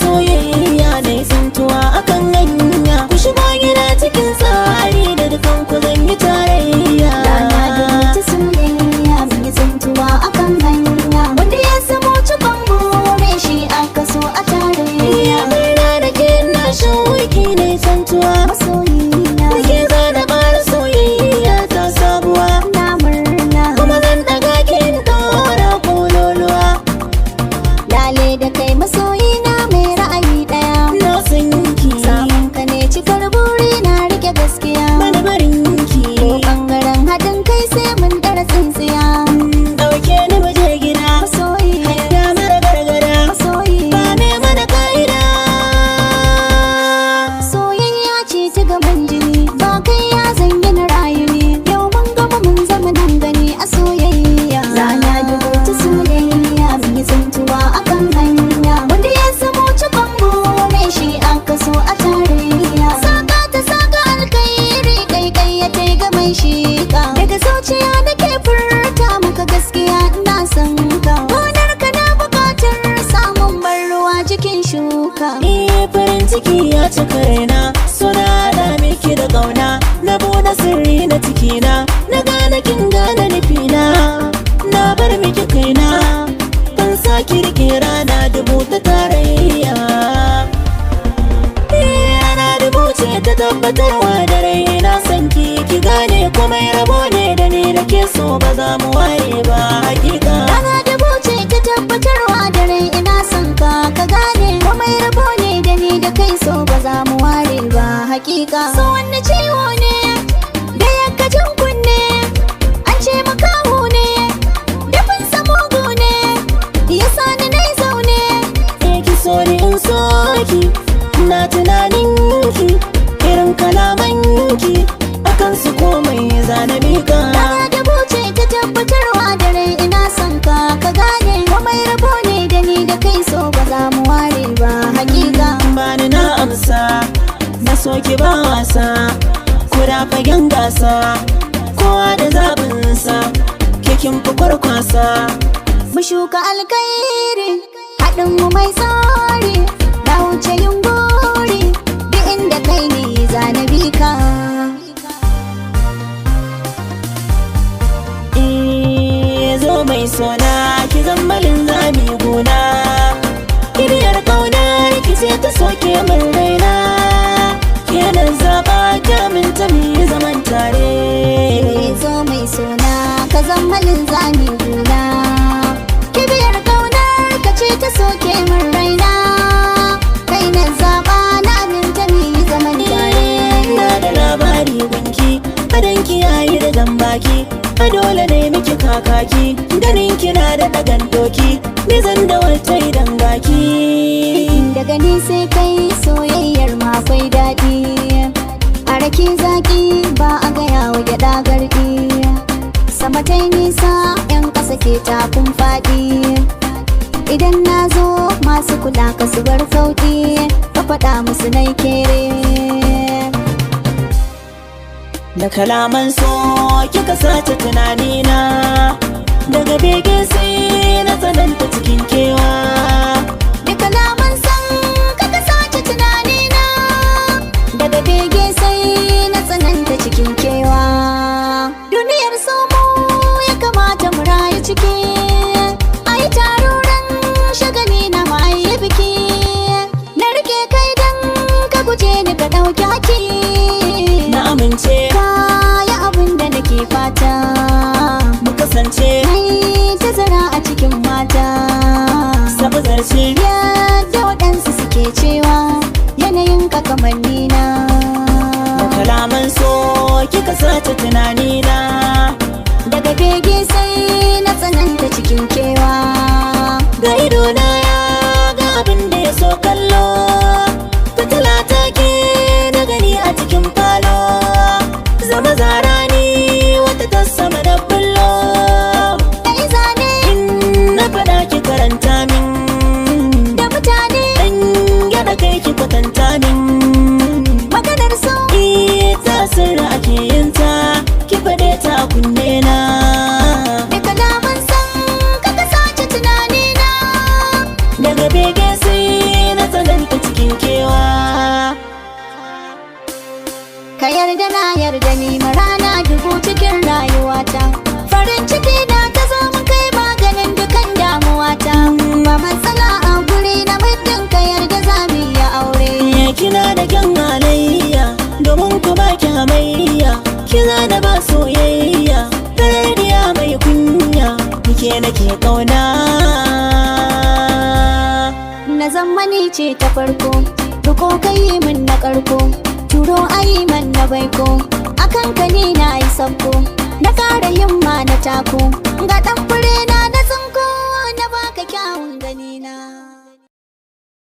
soyayya na yi tsintuwa akan hanya. Ku shigo gida cikin tsari da dukan ku zan yi tarayya. Rana da wata soyayya mun yi tsintuwa akan hanya. Wanda ya samu cikon bure shi aka so a tarayya. Murna da ke na shauki na yi tsintuwa. Masoyina Da ke zana ƙara soyayya ta sabuwa. na murna. Kuma zan ɗaga kin ɗora kololuwa. Lale da kai masoyina mai ra'ayi ɗaya. Na san ki Samun ka ne cikar buri na rike gaskiya. bani barin ki. Ko ɓangaren haɗin kai sai mun ɗara tsintsiya. Ɗauke ni mu je gida. Masoyi, Hanya mara gargada. masoyi. Ba mai mana ka'ida. Soyayya ce ta gaban jini, ba kai ya zanyi na rayu ne. Yau mun gama mun zama nan gani a soyayya. Rana dubu ta soyayya mun yi tsintuwa akan hanya. Wanda ya samu cikon bure shi aka so a tarayya. Saka ta saka alkairi kai ya tai ga mai shika. Daga zuciya nake furta maka gaskiya ina son ka. Gonar ka na bukatar samun ban ruwa jikin shuka. Farin ciki ya cika raina. Suna da miki da ƙauna. Na buɗe sirri na cikina. Na gane kin gane nufina. Na bar miki kaina. Ban saki rike rana dubu ta tarayya. Rana dubu ce ta tabbatarwa da rai. Na san ki gane komai rabo ne da ni da ke so ba za mu ware ba hakika. Rana dubu ce ta tabbatarwa da rai ina son ka ka gane komai rabo ne da ni da kai so ba za mu ware ba hakika. So wanne ciwo ne da yakkacin kunne an ce makaho ne dafin samugu ne ya sani na yi zaune. Ki so ni in so ki. Na tunanin ki irin kalaman ki akan su komai zana mika. Rana dubu ce ta tabbatarwa da rai ina son ka ka gane komai rabo ne da ni da kai so ba za mu ware ba hakika. Bani na amsa na soki ba wasa. Kuda fagen gasa kowa da zaɓinsa. Kekin fi kwarkwasa. Mu shuka alkairi haɗin mu mai tsari na wuce yin gori duk inda kai ne zanabi ka. Zo mai sona ki zammalin zami gona. Kiriyar ƙaunar ki ce ta soke min raina. Kenan zaɓa kyaminta mi zaman tare. Zo mai suna ka zammalin zami guna. Kibiyar kaunar ka ce ta soke min raina. Kai na zaɓa na aminta mi zaman tare. Na da labari gunki adanki yayi da gambaki. A dole ne miki kakaki ganin kina da ɗagan doki. Me zan da wata idan gaki. Daga ni sai kai soyayyar ma akwai daɗi. A rake zaki ba a gaya wa gyaɗa garɗi. Sama ta nisa 'yan ƙasa ke takun faɗi. Idan na zo masu kula ka su bar sauƙi. Ka faɗa musu nai kere. Da kalaman so kika sace tunanina. Daga bege sai na tsananta cikin kewa. Da kalaman san ka sace tunanina. Daga bege sai na tsananta cikin kewa. Duniyar somo ya kamata mu rayu ciki. Ai taruran shagali na ma'ayi biki. Na rike kai dan ka guje ni ka ɗauki haki. Na amince Kaya abin da nake fata. mu kasance Mai tazara a cikin mata. sabu zarce. Yadda waɗansu suke cewa yanayin ka kamanni na. Da kalaman so kika sace tunanina. Daga bege sai na tsananta cikin kewa. Ga idona ya ga abin da ya so kallo. Fitila ta ke na gani a cikin falo. Zama zara ni wata ta sama da bullo. Kai zane In na faɗa ki karanta min. da mutane Dan gyaɗa kai ki kwatanta min. maganar so. Ita sirra ake yinta. Ki ka yarda na yarda ni marana dubu cikin rayuwata. Farin ciki na ta zo mun kai maganin dukan damuwata. Ba matsala a guri na muddin ka yarda za mu yi aure. Kina da kyan halayya domin ku ba ki hamayya, kina da ba soyayya tarariya mai kunya, nike nake kauna. Na zammani ce ta farko, duko kai min na karko, turo ayi man na baiko, akan ka ni na yi sabko, na kara himma na tako, ga dan fure na tsinko na baka kyawun ganina.